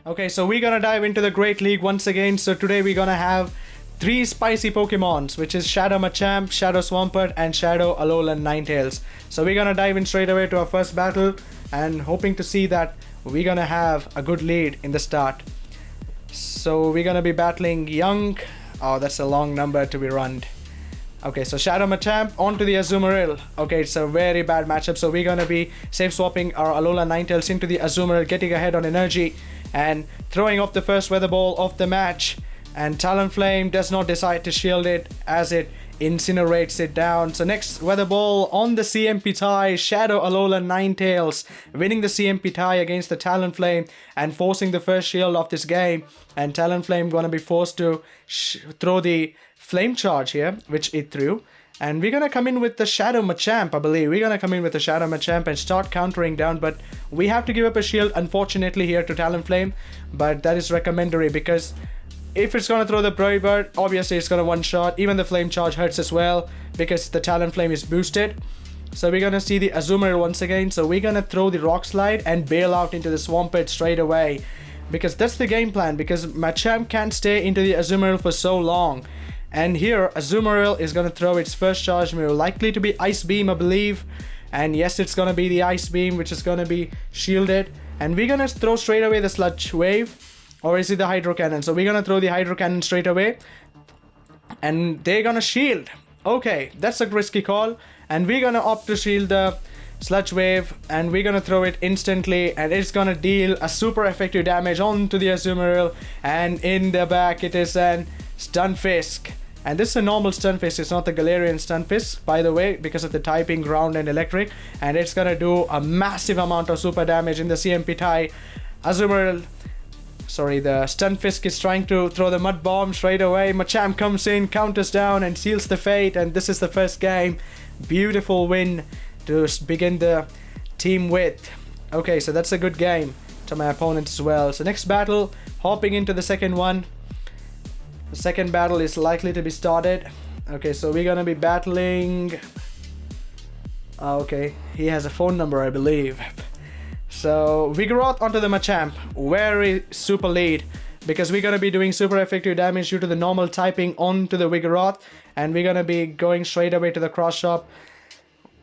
Okay, so we're gonna dive into the Great League once again. So today we're gonna have three spicy Pokemons, which is Shadow Machamp, Shadow Swampert, and Shadow Alolan Ninetales. So we're gonna dive in straight away to our first battle and hoping to see that we're gonna have a good lead in the start. So we're gonna be battling Young. Oh, that's a long number to be run. Okay, so Shadow Machamp onto the Azumarill. Okay, it's a very bad matchup, so we're gonna be safe swapping our Alolan Ninetales into the Azumarill, getting ahead on energy and throwing off the first weather ball of the match. And Talonflame does not decide to shield it as it incinerates it down. So next weather ball on the CMP tie, Shadow Alolan Ninetales winning the CMP tie against the Talonflame and forcing the first shield of this game. And Talonflame gonna be forced to throw the flame charge here, which it threw. And we're gonna come in with the Shadow Machamp, I believe. We're gonna come in with the Shadow Machamp and start countering down, but we have to give up a shield, unfortunately, here to Talonflame. But that is recommendatory because if it's gonna throw the Brave Bird, obviously it's gonna one-shot. Even the flame charge hurts as well because the Talonflame is boosted. So we're gonna see the Azumarill once again. So we're gonna throw the Rock Slide and bail out into the Swampert straight away. Because that's the game plan, because Machamp can't stay into the Azumarill for so long. And here, Azumarill is going to throw its first charge move, likely to be Ice Beam, I believe. And yes, it's going to be the Ice Beam, which is going to be shielded. And we're going to throw straight away the Sludge Wave. Or is it the Hydro Cannon? So we're going to throw the Hydro Cannon straight away. And they're going to shield. Okay, that's a risky call. And we're going to opt to shield the Sludge Wave. And we're going to throw it instantly. And it's going to deal a super effective damage onto the Azumarill. And in the back, it is an Stunfisk. And this is a normal Stunfisk, it's not the Galarian Stunfisk, by the way, because of the typing ground and electric. And it's gonna do a massive amount of super damage in the CMP tie. Azumarill, sorry, the Stunfisk is trying to throw the Mud Bomb straight away. Machamp comes in, counters down and seals the fate. And this is the first game. Beautiful win to begin the team with. Okay, so that's a good game to my opponent as well. So next battle, hopping into the second one. The second battle is likely to be started. Okay, so we're gonna be battling. Okay, he has a phone number, I believe. So Vigoroth onto the Machamp. Very super lead because we're gonna be doing super effective damage due to the normal typing onto the Vigoroth, and we're gonna be going straight away to the cross shop,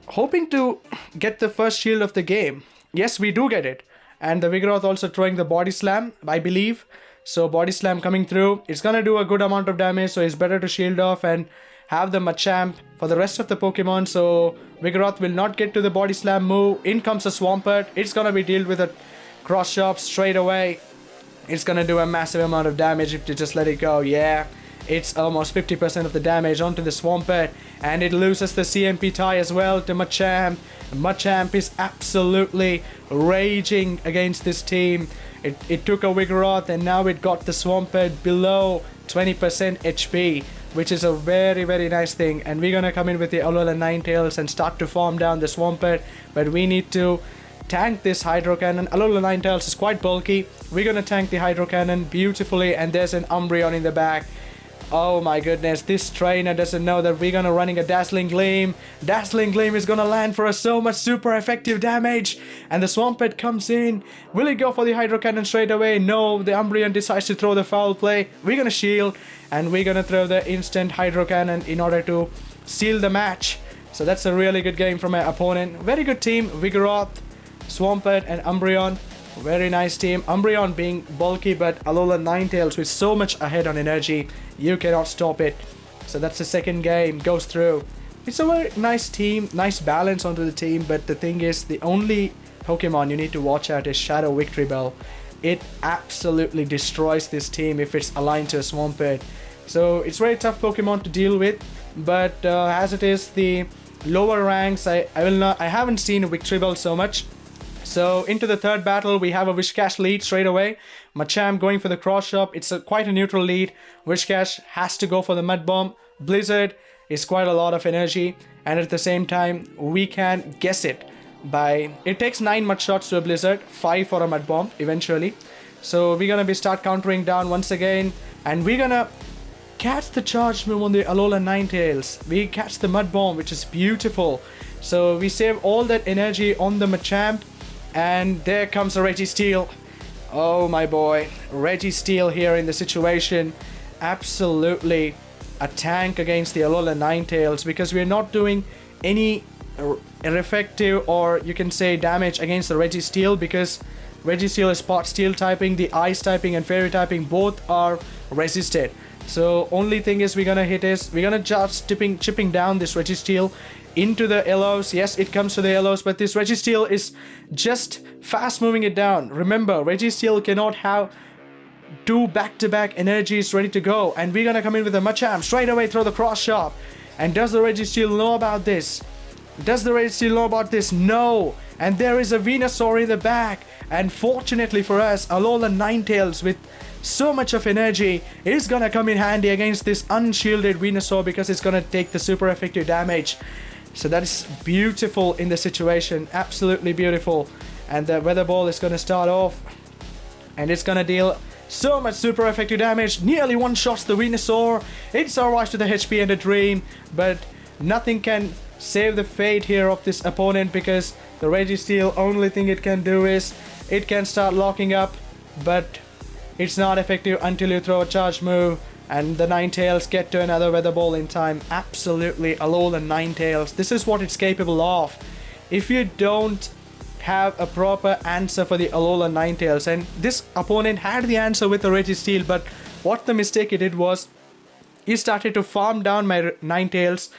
hoping to get the first shield of the game. Yes, we do get it, and the Vigoroth also throwing the Body Slam, I believe. So Body Slam coming through, it's gonna do a good amount of damage, so it's better to shield off and have the Machamp for the rest of the Pokemon. So Vigoroth will not get to the Body Slam move. In comes a Swampert, it's gonna be dealt with a cross chop straight away. It's gonna do a massive amount of damage if you just let it go. Yeah, it's almost 50% of the damage onto the Swampert, and it loses the CMP tie as well to Machamp. Machamp is absolutely raging against this team. It took a Vigoroth and now it got the Swampert below 20% HP, which is a very, very nice thing. And we're gonna come in with the Alolan Ninetales and start to farm down the Swampert, but we need to tank this Hydro Cannon. Alolan Ninetales is quite bulky. We're gonna tank the Hydro Cannon beautifully, and there's an Umbreon in the back. Oh my goodness, this trainer doesn't know that we're gonna running a Dazzling Gleam. Dazzling Gleam is gonna land for us so much super effective damage. And the Swampert comes in. Will it go for the Hydro Cannon straight away? No, the Umbreon decides to throw the foul play. We're gonna shield, and we're gonna throw the instant Hydro Cannon in order to seal the match. So that's a really good game from my opponent. Very good team, Vigoroth, Swampert, and Umbreon. Very nice team. Umbreon being bulky, but Alolan Ninetales with so much ahead on energy, you cannot stop it. So that's the second game, goes through. It's a very nice team, nice balance onto the team, but the thing is, the only Pokemon you need to watch out is Shadow Victreebel. It absolutely destroys this team if it's aligned to a Swampert. So it's very tough Pokemon to deal with, but as it is, the lower ranks, I haven't seen Victreebel so much. So into the third battle, we have a Whiscash lead straight away. Machamp going for the cross chop. It's quite a neutral lead. Whiscash has to go for the Mud Bomb. Blizzard is quite a lot of energy, and at the same time, we can guess it by... It takes 9 Mud Shots to a Blizzard, 5 for a Mud Bomb eventually. So we're gonna be start countering down once again, and we're gonna catch the charge move on the Alolan Ninetales. We catch the Mud Bomb, which is beautiful. So we save all that energy on the Machamp. And there comes a Registeel. Oh my boy, Registeel here in the situation. Absolutely a tank against the Alolan Ninetales, because we're not doing any effective, or you can say damage, against the Registeel, because Registeel is spot steel typing, the ice typing and fairy typing both are resisted. So only thing is we're gonna hit is we're gonna just chipping down this Registeel into the yellows. Yes, it comes to the yellows, but this Registeel is just fast moving it down. Remember, Registeel cannot have two back-to-back energies ready to go, and we're gonna come in with a Machamp straight away, throw the cross shop. And does the Registeel know about this? Does the Registeel know about this? No. And there is a Venusaur in the back, and fortunately for us, Alolan Ninetales with so much of energy is gonna come in handy against this unshielded Venusaur, because it's gonna take the super effective damage. So that is beautiful in the situation, absolutely beautiful. And the Weather Ball is gonna start off, and it's gonna deal so much super effective damage, nearly one-shots the Venusaur. It's alright to the HP and the Dream, but nothing can save the fate here of this opponent, because the Registeel, only thing it can do is it can start locking up, but it's not effective until you throw a charge move, and the Ninetales get to another Weather Ball in time. Absolutely, Alolan Ninetales, this is what it's capable of. If you don't have a proper answer for the Alolan Ninetales, and this opponent had the answer with the Registeel, but what the mistake he did was he started to farm down my Ninetales,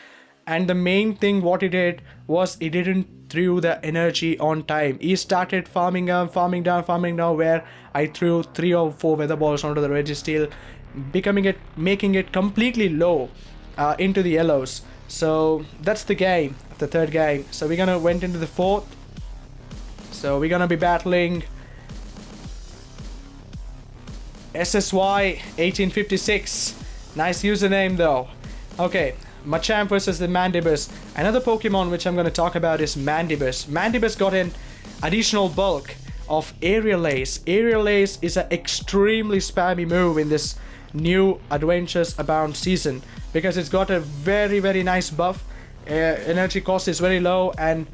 and the main thing what he did was he didn't threw the energy on time. He started farming down, where I threw 3 or 4 Weather Balls onto the Registeel, making it completely low into the yellows. So that's the game, the third game. So we're gonna went into the fourth. So we're gonna be battling SSY 1856. Nice username though. Okay, Machamp versus the Mandibus. Another Pokemon which I'm going to talk about is Mandibus. Mandibus got an additional bulk of Aerial Ace. Aerial Ace is an extremely spammy move in this new Adventures Abound season, because it's got a very nice buff. Energy cost is very low, and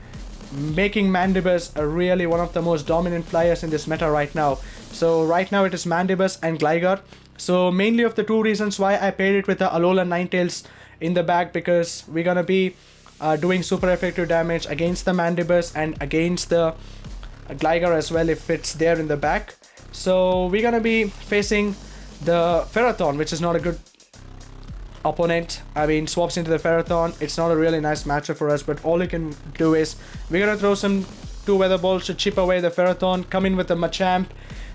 making Mandibus really one of the most dominant players in this meta right now. So right now it is Mandibus and Gligar. So mainly of the two reasons why I paired it with the Alolan Ninetales in the back, because we're gonna be doing super effective damage against the Mandibus and against the Gligar as well if it's there in the back. So we're gonna be facing the Ferrothorn, which is not a good opponent. I mean, swaps into the Ferrothorn. It's not a really nice matchup for us, but all you can do is we're gonna throw some 2 Weather Balls to chip away the Ferrothorn, come in with the Machamp,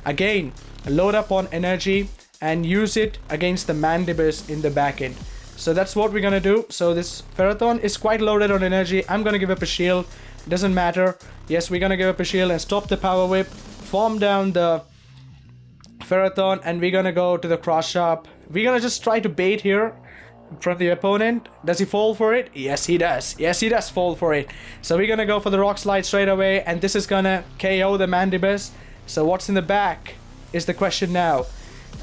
again load up on energy and use it against the Mandibus in the back end. So that's what we're gonna do. So this Ferrothorn is quite loaded on energy. I'm gonna give up a shield, doesn't matter. Yes, we're gonna give up a shield and stop the Power Whip, form down the Ferrothorn, and we're gonna go to the cross shop. We're gonna just try to bait here from the opponent. Does he fall for it? Yes, he does. Yes, he does fall for it. So we're gonna go for the Rock Slide straight away, and this is gonna KO the Mandibus. So what's in the back is the question now.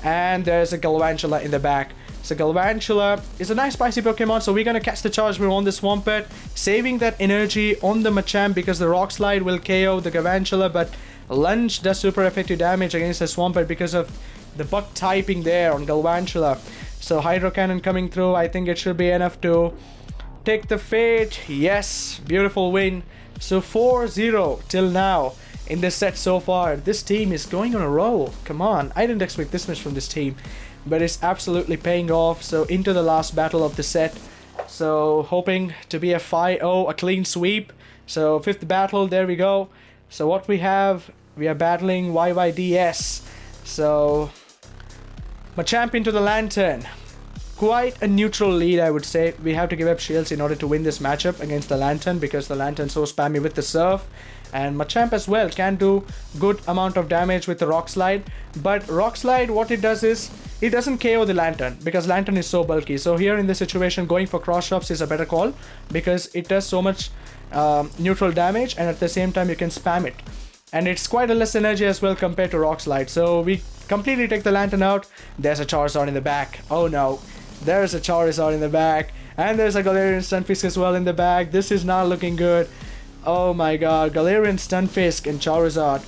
And there's a Galvantula in the back. So Galvantula is a nice spicy Pokemon, so we're gonna catch the charge move on the Swampert, saving that energy on the Machamp, because the Rock Slide will KO the Galvantula, but Lunge does super effective damage against the Swampert because of the bug typing there on Galvantula. So Hydro Cannon coming through, I think it should be enough to take the fate. Yes, beautiful win. So 4-0 till now in this set so far. This team is going on a roll. Come on, I didn't expect this much from this team, but it's absolutely paying off. So into the last battle of the set. So hoping to be a 5-0, a clean sweep. So 5th battle, there we go. So what we have, we are battling YYDS. So Machamp into the Lantern. Quite a neutral lead, I would say. We have to give up shields in order to win this matchup against the Lantern, because the Lantern's so spammy with the Surf. And Machamp as well can do good amount of damage with the Rock Slide. But Rock Slide, what it does is, it doesn't KO the Lantern, because Lantern is so bulky. So here in this situation, going for cross shops is a better call, because it does so much neutral damage, and at the same time you can spam it. And it's quite a less energy as well compared to Rock Slide. So we completely take the Lantern out. There's a Charizard in the back. Oh no. There's a Charizard in the back. And there's a Galarian Stunfisk as well in the back. This is not looking good. Oh my god. Galarian Stunfisk and Charizard.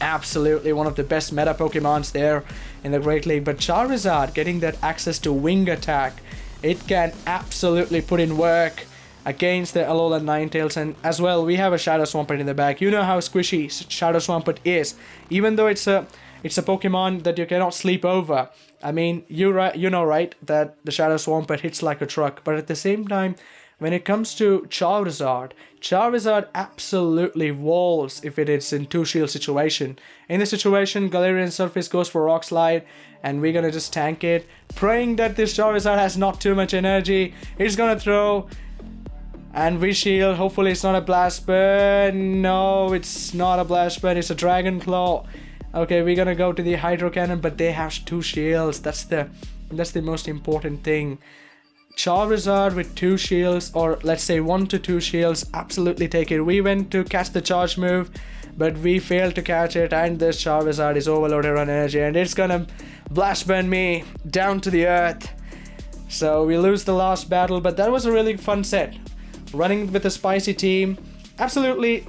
absolutely one of the best meta Pokemons there in the Great League. But Charizard getting that access to wing attack, it can absolutely put in work against the Alolan Ninetales. And as well, we have a Shadow Swampert in the back. You know how squishy Shadow Swampert is, even though it's a Pokemon that you cannot sleep over. I mean, you know right that the Shadow Swampert hits like a truck, but at the same time, when it comes to Charizard absolutely walls if it is in 2-shield situation. In this situation, Galarian Surface goes for Rock Slide, and we're gonna just tank it, praying that this Charizard has not too much energy. He's gonna throw, and we shield. Hopefully it's not a Blast Burn. No, it's not a Blast Burn, it's a Dragon Claw. Okay, we're gonna go to the Hydro Cannon, but they have 2 shields. That's the most important thing. Charizard with 2 shields, or let's say 1 to 2 shields, absolutely take it. We went to catch the charge move, but we failed to catch it, and this Charizard is overloaded on energy, and it's gonna Blast Burn me down to the earth. So we lose the last battle, but that was a really fun set. Running with a spicy team, absolutely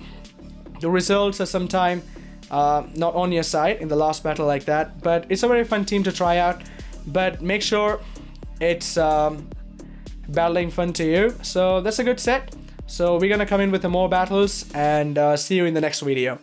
the results are sometimes not on your side in the last battle like that, but it's a very fun team to try out. But make sure it's battling fun to you. So that's a good set. So we're gonna come in with the more battles, and see you in the next video.